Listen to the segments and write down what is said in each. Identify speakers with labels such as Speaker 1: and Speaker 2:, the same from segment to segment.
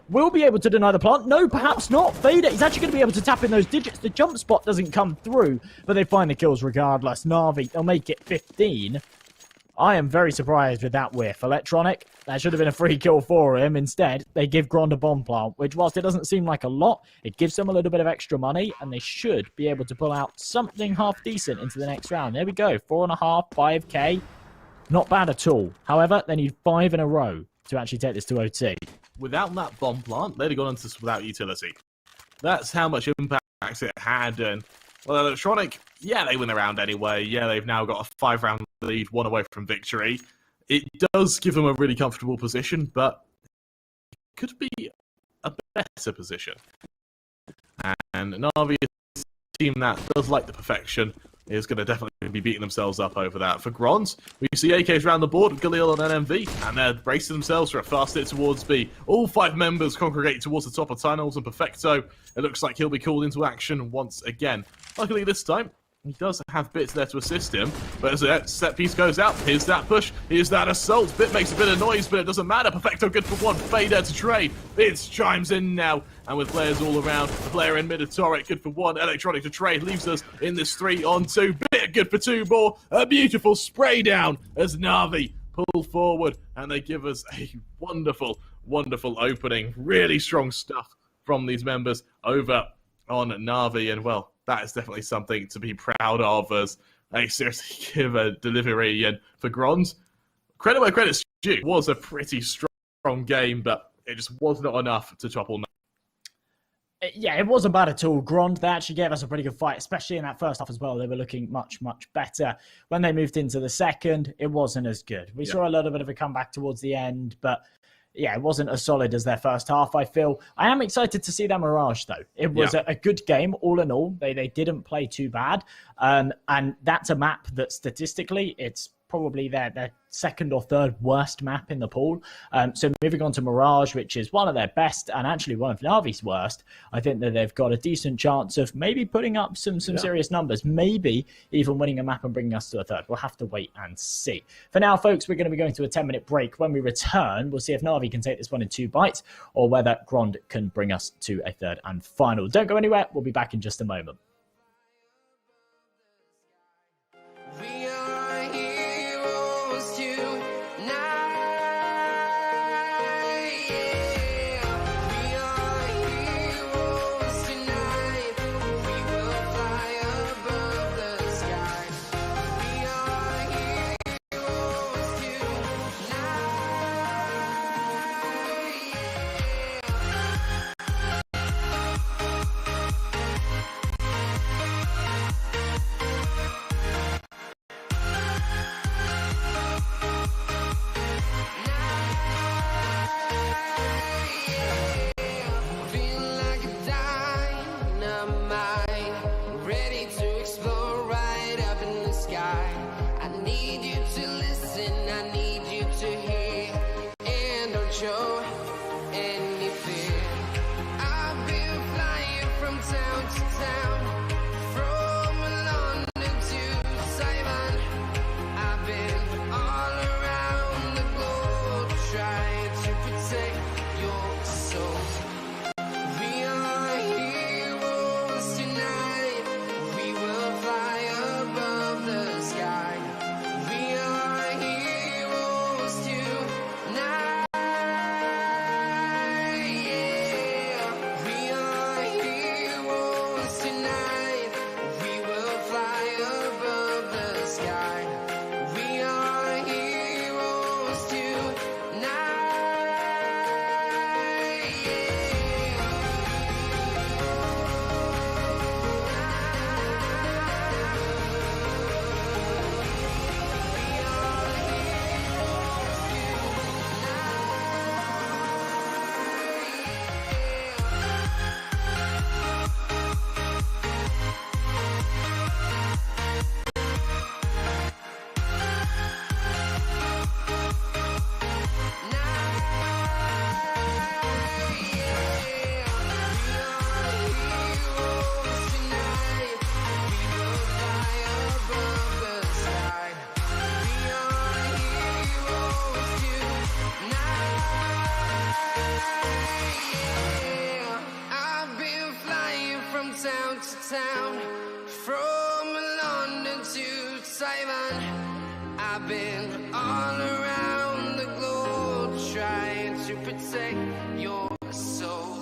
Speaker 1: will be able to deny the plant. No, perhaps not. Vader is actually going to be able to tap in those digits. The jump spot doesn't come through, but they find the kills regardless. Na'Vi, they'll make it 15. I am very surprised with that whiff. Electronic, that should have been a free kill for him. Instead, they give GROND a bomb plant, which whilst it doesn't seem like a lot, it gives them a little bit of extra money, and they should be able to pull out something half decent into the next round. There we go. 4.5, 5k. Not bad at all. However, they need 5 in a row to actually take this to OT.
Speaker 2: Without that bomb plant, they'd have gone into this without utility. That's how much impact it had. And, well, Electronic, yeah, they win the round anyway. Yeah, they've now got a 5-round lead, 1 away from victory. It does give them a really comfortable position, but it could be a better position. And Na'Vi, a team that does like the perfection, is going to definitely be beating themselves up over that. For GROND, we see AKs around the board, Galil and NMV, and they're bracing themselves for a fast hit towards B. All 5 members congregate towards the top of tunnels, and Perfecto, it looks like he'll be called into action once again. Luckily this time, he does have Bits there to assist him, but as a set piece goes out, here's that push, here's that assault. Bit makes a bit of noise, but it doesn't matter. Perfecto good for 1, Vader to trade. Bits chimes in now, and with players all around, the player in mid of Torek good for 1, Electronic to trade, leaves us in this 3-on-2. Bit good for 2 more, a beautiful spray down as Na'Vi pull forward, and they give us a wonderful, wonderful opening. Really strong stuff from these members over on Na'Vi, and well, that is definitely something to be proud of as they seriously give a delivery. And for GROND, credit where credit's due. It was a pretty strong game, but it just was not enough to topple.
Speaker 1: Yeah, it wasn't bad at all. GROND, they actually gave us a pretty good fight, especially in that first half as well. They were looking much, much better. When they moved into the second, it wasn't as good. We saw a little bit of a comeback towards the end, but yeah, it wasn't as solid as their first half, I feel. I am excited to see their Mirage, though. It was a good game, all in all. They didn't play too bad. And that's a map that statistically, it's probably their second or third worst map in the pool. So moving on to Mirage, which is one of their best and actually one of Na'Vi's worst, I think that they've got a decent chance of maybe putting up some serious numbers, maybe even winning a map and bringing us to a third. We'll have to wait and see. For now, folks, we're going to be going to a 10-minute break. When we return, we'll see if Na'Vi can take this one in 2 bites or whether GROND can bring us to a third and final. Don't go anywhere. We'll be back in just a moment.
Speaker 3: town, from London to Taiwan. I've been all around the globe trying to protect your soul.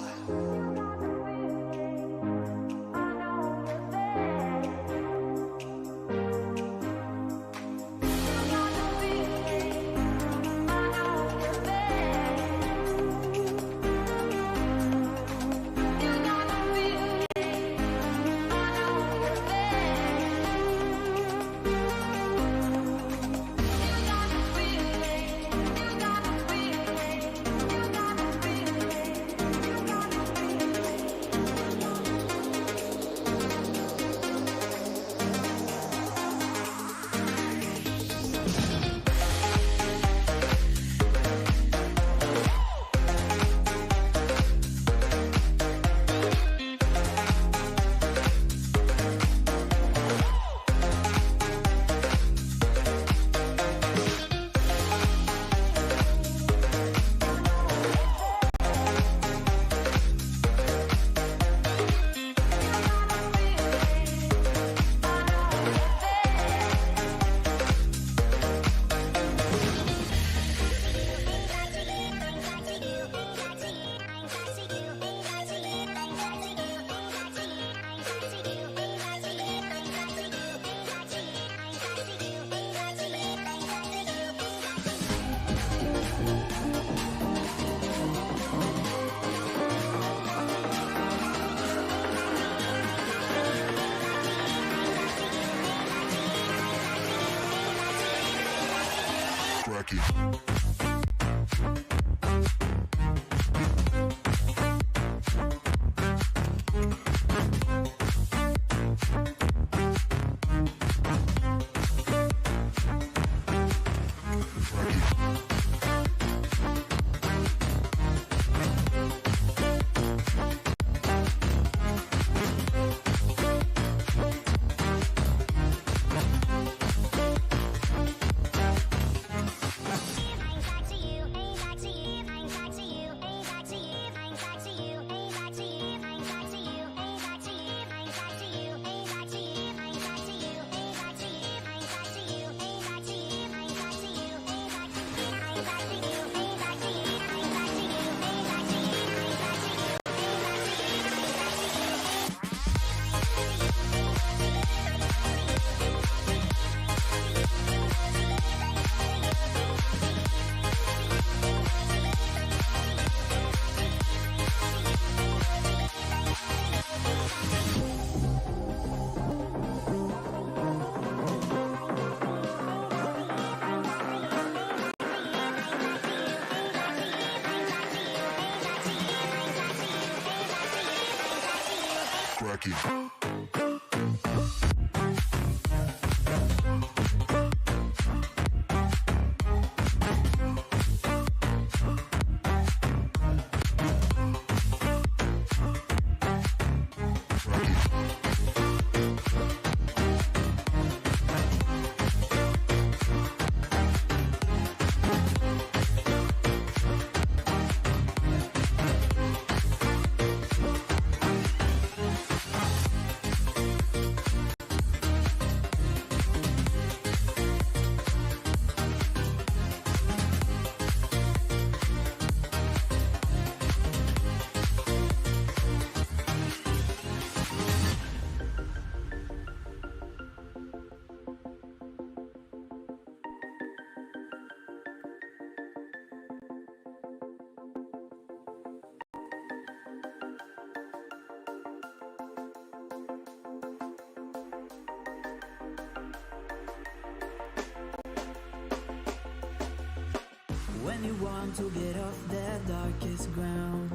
Speaker 4: When you want to get off the darkest ground,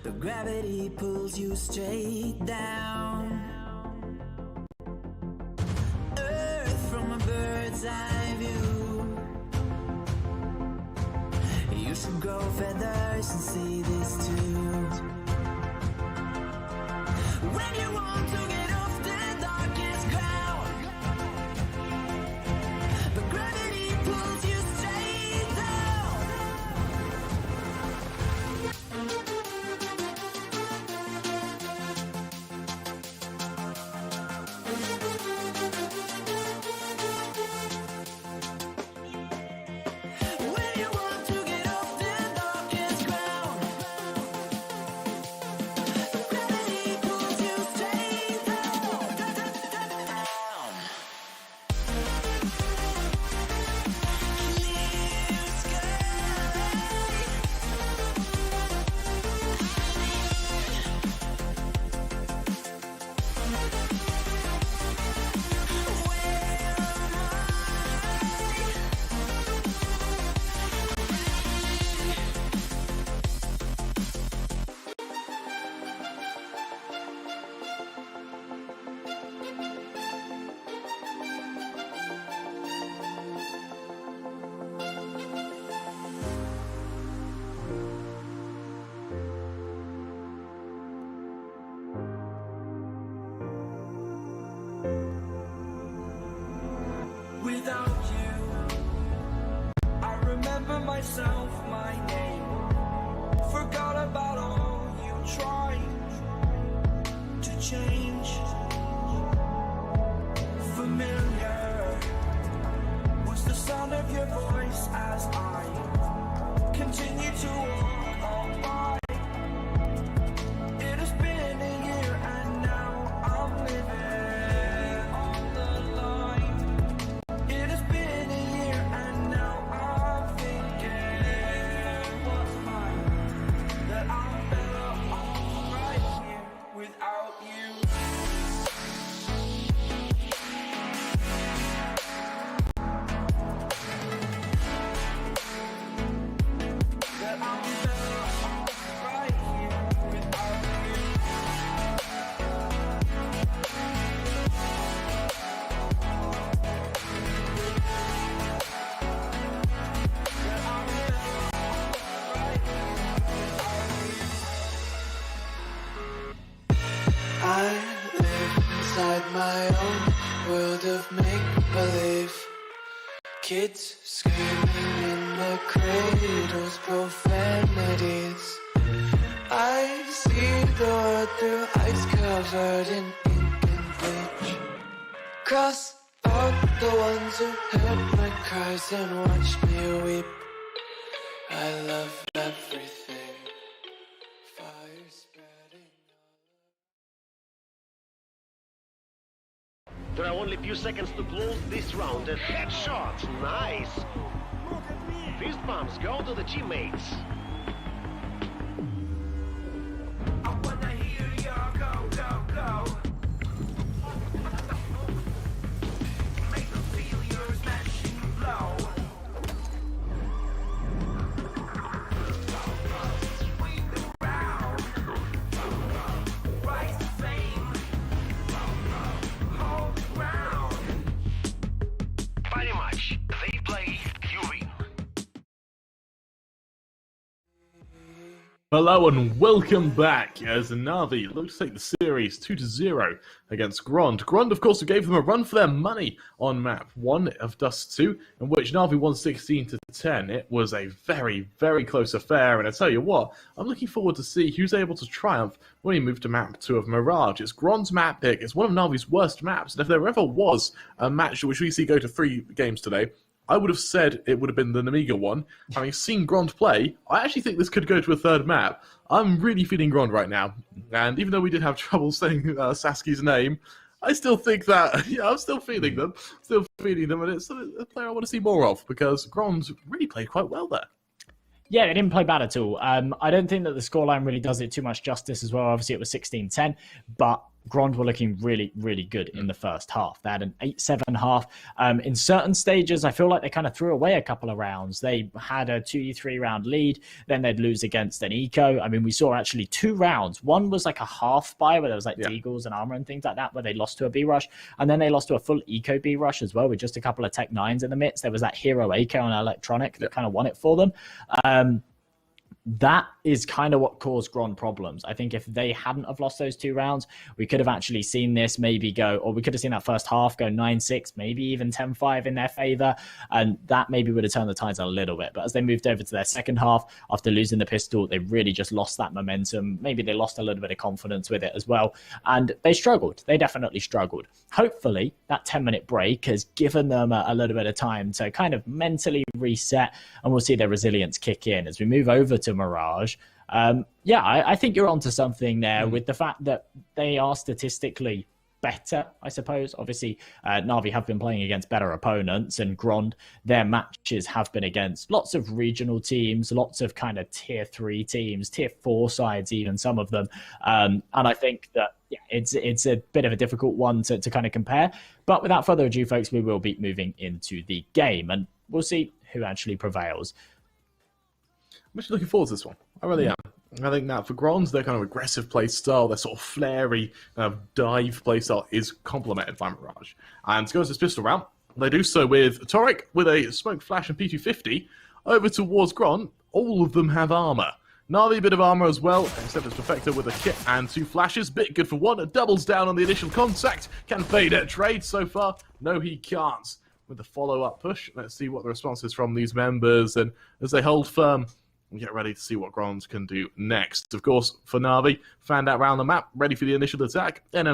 Speaker 4: but gravity pulls you straight down. Earth from a bird's eye view. You should grow feathers and see this too. When you want to get off the darkest ground, but gravity pulls you straight down. I live inside my own world of make-believe. Kids screaming in their cradles, profanities. I see the world through ice covered in ink and bleach. Cross out the ones who heard my cries and watched me weep. I love everything. Fire spreading.
Speaker 5: There are only a few seconds to close this round and headshots, nice! Fist bumps go to the teammates.
Speaker 3: I wanna hear your go, go, go. Make them feel your smashing blow. Swing around. Rise to fame. Hold the ground.
Speaker 5: Pretty much, they play, you win.
Speaker 2: Hello and welcome back as Na'Vi look to take the series 2-0 against GROND. GROND, of course, gave them a run for their money on map 1 of Dust 2, in which Na'Vi won 16-10. It was a very, very close affair, and I tell you what, I'm looking forward to see who's able to triumph when we move to map 2 of Mirage. It's GROND's map pick. It's one of Na'Vi's worst maps, and if there ever was a match which we see go to 3 games today, I would have said it would have been the Namiga one. Having seen GROND play, I actually think this could go to a 3rd map. I'm really feeling GROND right now. And even though we did have trouble saying Sasuke's name, I still think that, yeah, I'm still feeling them. And it's a player I want to see more of, because GROND really played quite well there.
Speaker 1: Yeah, they didn't play bad at all. I don't think that the scoreline really does it too much justice as well. Obviously, it was 16-10, but GROND were looking really, really good in the first half. They had an 8-7 half. In certain stages, I feel like they kind of threw away a couple of rounds. They had a 2-3 round lead, then they'd lose against an eco. I mean, we saw actually 2 rounds. One was like a half buy where there was like deagles and armor and things like that, where they lost to a B rush, and then they lost to a full eco B rush as well with just a couple of Tech 9s in the midst. There was that hero eco on electronic that kind of won it for them. That is kind of what caused GROND problems. I think if they hadn't have lost those 2 rounds, we could have actually seen this maybe go, or we could have seen that first half go 9-6, maybe even 10-5 in their favor, and that maybe would have turned the tides a little bit. But as they moved over to their second half, after losing the pistol, they really just lost that momentum. Maybe they lost a little bit of confidence with it as well, and they struggled. They definitely struggled. Hopefully, that 10-minute break has given them a little bit of time to kind of mentally reset, and we'll see their resilience kick in as we move over to Mirage. I think you're onto something there with the fact that they are statistically better, I suppose. Obviously, Na'Vi have been playing against better opponents, and GROND, their matches have been against lots of regional teams, lots of kind of tier 3 teams, tier 4 sides, even some of them. And I think that it's a bit of a difficult one to kind of compare. But without further ado, folks, we will be moving into the game, and we'll see who actually prevails.
Speaker 2: I'm actually looking forward to this one. I really am. I think that for GROND, their kind of aggressive play style, their sort of flary dive play style is complemented by Mirage. And to go to this pistol round, they do so with Torek with a smoke flash and P250 over towards GROND. All of them have armor. Na'Vi a bit of armor as well, except it's Perfecto with a kit and 2 flashes. Bit good for 1. It doubles down on the initial contact. Can fade at trade so far? No, he can't. With the follow-up push, let's see what the response is from these members. And as they hold firm, we get ready to see what GROND can do next. Of course, for Na'Vi, fanned out around the map, ready for the initial attack.